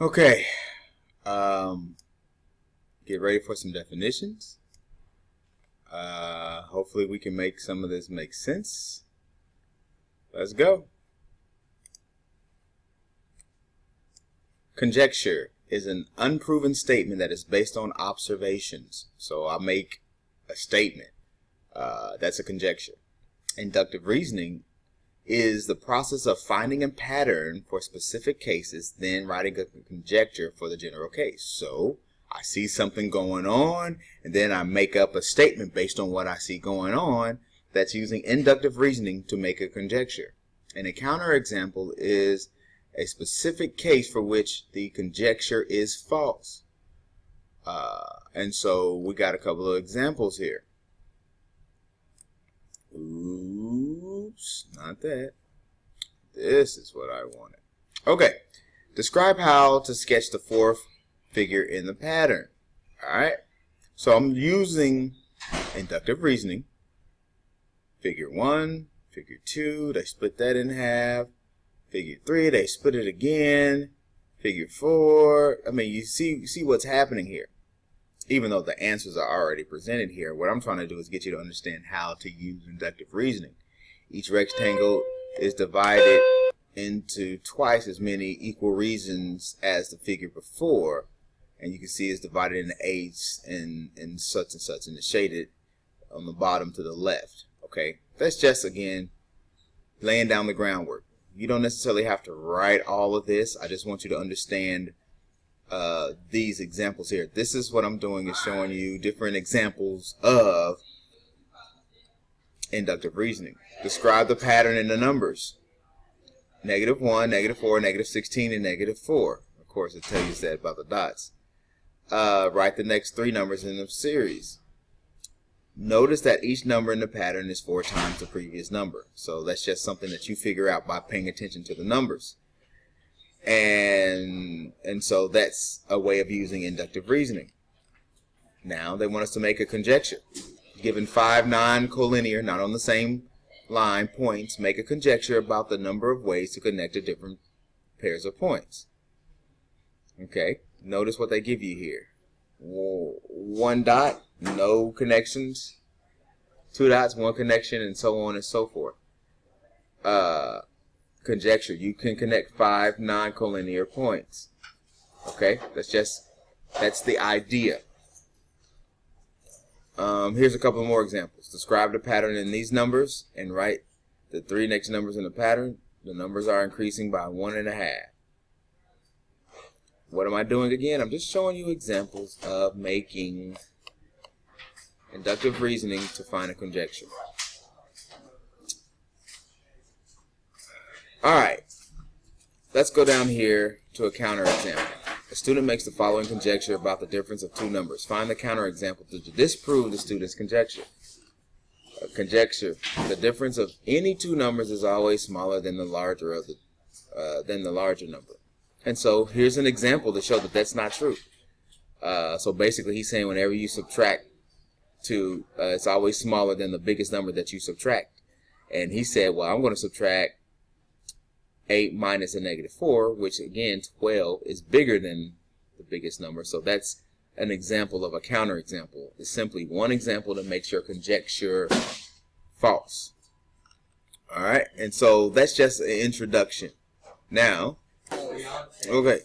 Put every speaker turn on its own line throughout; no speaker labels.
Okay, get ready for some definitions. Hopefully we can make some of this make sense. Let's go. Conjecture is an unproven statement that is based on observations. So I make a statement. That's a conjecture. Inductive reasoning is the process of finding a pattern for specific cases, then writing a conjecture for the general case. So I see something going on, and then I make up a statement based on what I see going on. That's using inductive reasoning to make a conjecture. And a counterexample is a specific case for which the conjecture is false. And so we got a couple of examples here. Oops, not that. This is what I wanted. Okay, describe how to sketch the fourth figure in the pattern. All right, so I'm using inductive reasoning. Figure 1, figure 2, they split that in half. Figure 3, they split it again. Figure 4, I mean, you see what's happening here. Even though the answers are already presented here, what I'm trying to do is get you to understand how to use inductive reasoning. Each rectangle is divided into twice as many equal regions as the figure before, and you can see it's divided into eighths and such, and it's shaded on the bottom to the left. Okay, that's just, again, laying down the groundwork. You don't necessarily have to write all of this. I just want you to understand these examples here. This is what I'm doing, is showing you different examples of inductive reasoning. Describe the pattern in the numbers. -1, -4, -16, and -4. Of course, it tells you that about the dots. Write the next three numbers in the series. Notice that each number in the pattern is 4 times the previous number. So that's just something that you figure out by paying attention to the numbers. And so that's a way of using inductive reasoning. Now they want us to make a conjecture. Given 5 non-collinear, not on the same line, points, make a conjecture about the number of ways to connect to different pairs of points. Okay, notice what they give you here. 1 dot, no connections. 2 dots, 1 connection, and so on and so forth. Conjecture, you can connect 5 non-collinear points. Okay, that's the idea. Here's a couple more examples. Describe the pattern in these numbers and write the 3 next numbers in the pattern. The numbers are increasing by 1.5. What am I doing again? I'm just showing you examples of making inductive reasoning to find a conjecture. Alright, let's go down here to a counterexample. A student makes the following conjecture about the difference of 2 numbers. Find the counterexample to disprove the student's conjecture. A conjecture: the difference of any 2 numbers is always smaller than the larger number. And so here's an example to show that that's not true. So basically he's saying whenever you subtract 2, it's always smaller than the biggest number that you subtract. And he said, well, I'm going to subtract 8 minus a -4, which again, 12, is bigger than the biggest number. So that's an example of a counterexample. It's simply one example that makes your conjecture false. All right, and so that's just an introduction. Now, okay,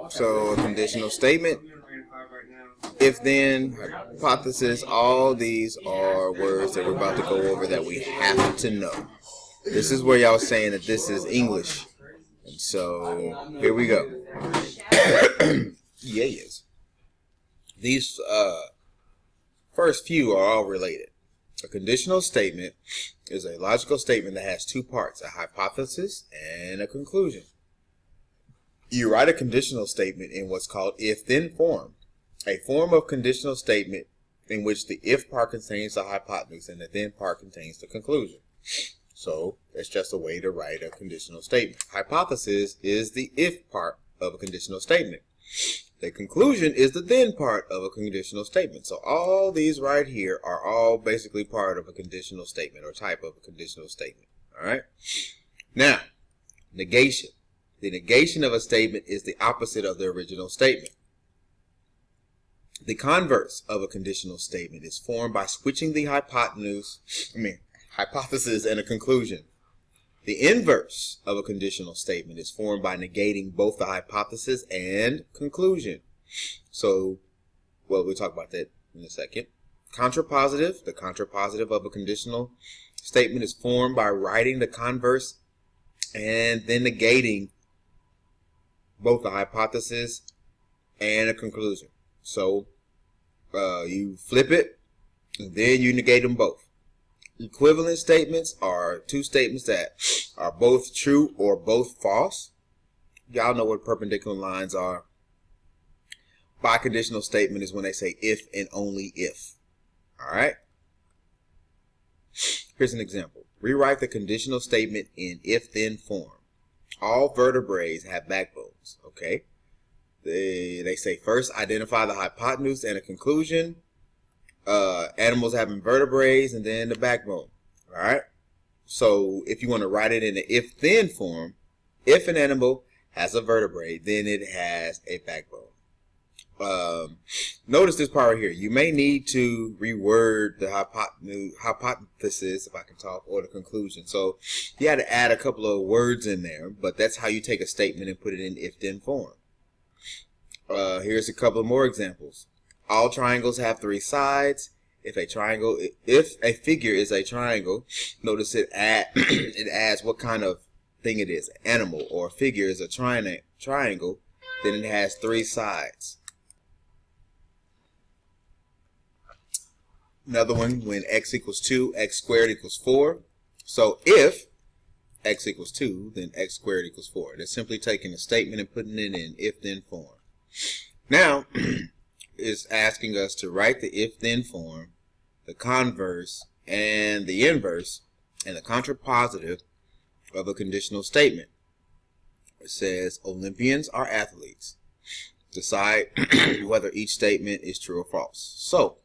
so a conditional statement, if then, hypothesis, all these are words that we're about to go over that we have to know. This is where y'all saying that this is English. And so, here we go. Yes. These first few are all related. A conditional statement is a logical statement that has 2 parts, a hypothesis and a conclusion. You write a conditional statement in what's called if-then form, a form of conditional statement in which the if part contains the hypothesis and the then part contains the conclusion. So it's just a way to write a conditional statement. Hypothesis is the if part of a conditional statement. The conclusion is the then part of a conditional statement. So all these right here are all basically part of a conditional statement or type of a conditional statement. All right. Now, negation. The negation of a statement is the opposite of the original statement. The converse of a conditional statement is formed by switching the hypothesis and a conclusion. The inverse of a conditional statement is formed by negating both the hypothesis and conclusion. So, well, we'll talk about that in a second. Contrapositive. The contrapositive of a conditional statement is formed by writing the converse and then negating both the hypothesis and a conclusion. So, you flip it, and then you negate them both. Equivalent statements are two statements that are both true or both false. Y'all know what perpendicular lines are. Biconditional statement is when they say if and only if. All right. Here's an example. Rewrite the conditional statement in if-then form. All vertebrates have backbones. Okay. They say first identify the hypotenuse and a conclusion. Animals having vertebrae and then the backbone. All right. So if you want to write it in the if-then form, if an animal has a vertebrae, then it has a backbone. Notice this part right here. You may need to reword the hypothesis, if I can talk, or the conclusion. So you had to add a couple of words in there, but that's how you take a statement and put it in if-then form. Here's a couple of more examples. All triangles have three sides. If a figure is a triangle, notice it adds what kind of thing it is. An animal or a figure is a triangle, then it has three sides. Another one, when x equals 2, x squared equals 4. So if x equals 2, then x squared equals 4. That's simply taking a statement and putting it in if-then form. Now, it's asking us to write the if-then form, the converse, and the inverse, and the contrapositive of a conditional statement. It says Olympians are athletes. Decide whether each statement is true or false. So,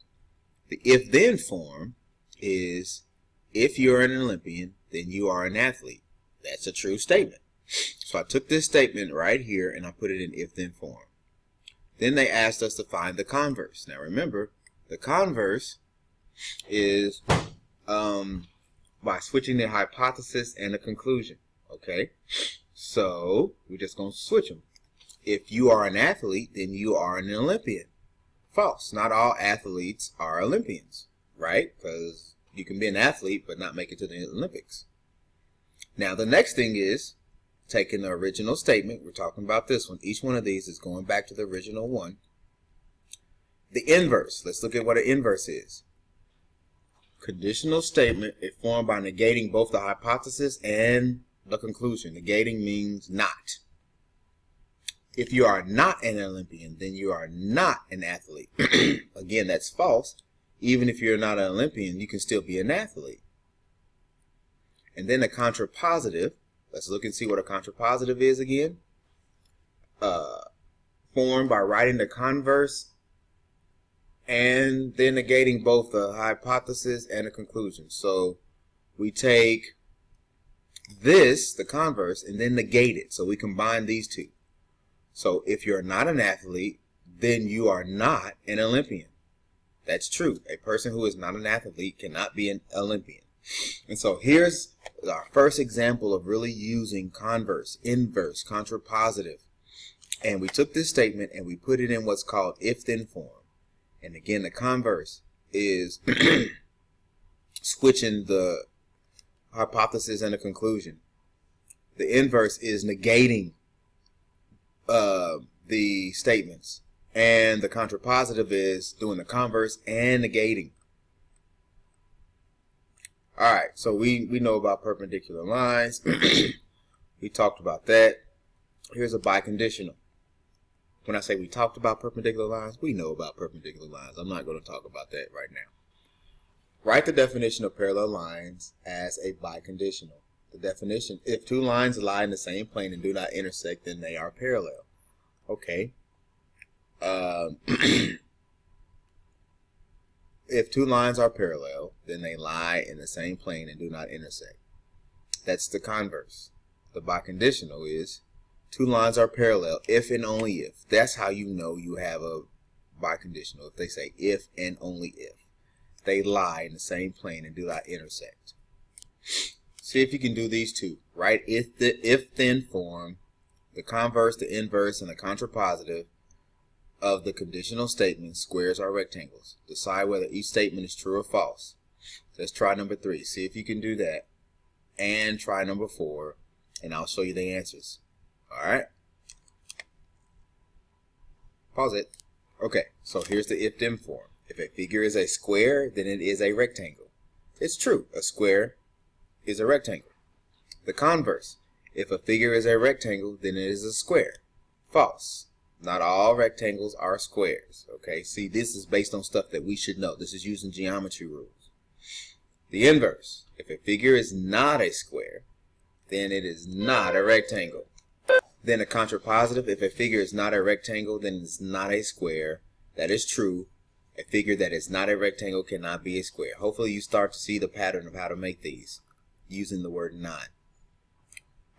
the if-then form is if you're an Olympian, then you are an athlete. That's a true statement. So I took this statement right here and I put it in if-then form. Then they asked us to find the converse. Now remember, the converse is by switching the hypothesis and the conclusion. Okay, so we're just going to switch them. If you are an athlete, then you are an Olympian. False. Not all athletes are Olympians, right? Because you can be an athlete but not make it to the Olympics. Now the next thing is taking the original statement. We're talking about this one. Each one of these is going back to the original one. The inverse. Let's look at what an inverse is. Conditional statement is formed by negating both the hypothesis and the conclusion. Negating means not. If you are not an Olympian, then you are not an athlete. Again, that's false. Even if you're not an Olympian, you can still be an athlete. And then the contrapositive. Let's look and see what a contrapositive is again. Formed by writing the converse and then negating both the hypothesis and the conclusion. So we take this, the converse, and then negate it. So we combine these two. So if you're not an athlete, then you are not an Olympian. That's true. A person who is not an athlete cannot be an Olympian. And so here's our first example of really using converse, inverse, contrapositive. And we took this statement and we put it in what's called if-then form. And again, the converse is switching the hypothesis and the conclusion. The inverse is negating the statements. And the contrapositive is doing the converse and negating. All right, so we know about perpendicular lines. We talked about that. Here's a biconditional. When I say we talked about perpendicular lines, we know about perpendicular lines. I'm not going to talk about that right now. Write the definition of parallel lines as a biconditional. The definition, if two lines lie in the same plane and do not intersect, then they are parallel. Okay. If two lines are parallel, then they lie in the same plane and do not intersect. That's the converse. The biconditional is Two lines are parallel if and only if. That's how you know you have a biconditional. If they say if and only if. They lie in the same plane and do not intersect. See if you can do these two. Write if-then form, the converse, the inverse, and the contrapositive of the conditional statement, squares or rectangles. Decide whether each statement is true or false. Let's try number 3. See if you can do that. And try number 4, and I'll show you the answers. Alright? Pause it. Okay, so here's the if-then form. If a figure is a square, then it is a rectangle. It's true. A square is a rectangle. The converse. If a figure is a rectangle, then it is a square. False. Not all rectangles are squares. Okay, see, this is based on stuff that we should know. This is using geometry rules. The inverse. If a figure is not a square, then it is not a rectangle. Then a contrapositive. If a figure is not a rectangle, then it's not a square. That is true. A figure that is not a rectangle cannot be a square. Hopefully you start to see the pattern of how to make these using the word not.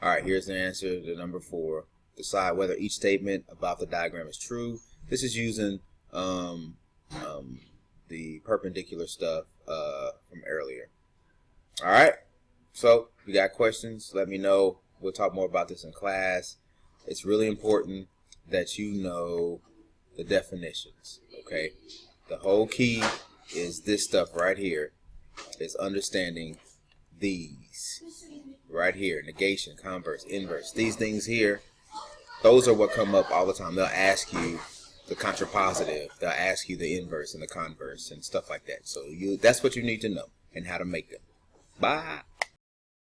Alright, here's the answer to number 4. Decide whether each statement about the diagram is true. This is using the perpendicular stuff from earlier. Alright, so if you got questions, let me know. We'll talk more about this in class. It's really important that you know the definitions, okay? The whole key is this stuff right here, is understanding these right here, negation, converse, inverse. These things here, those are what come up all the time. They'll ask you the contrapositive, they'll ask you the inverse and the converse and stuff like that. So that's what you need to know and how to make them. Bye.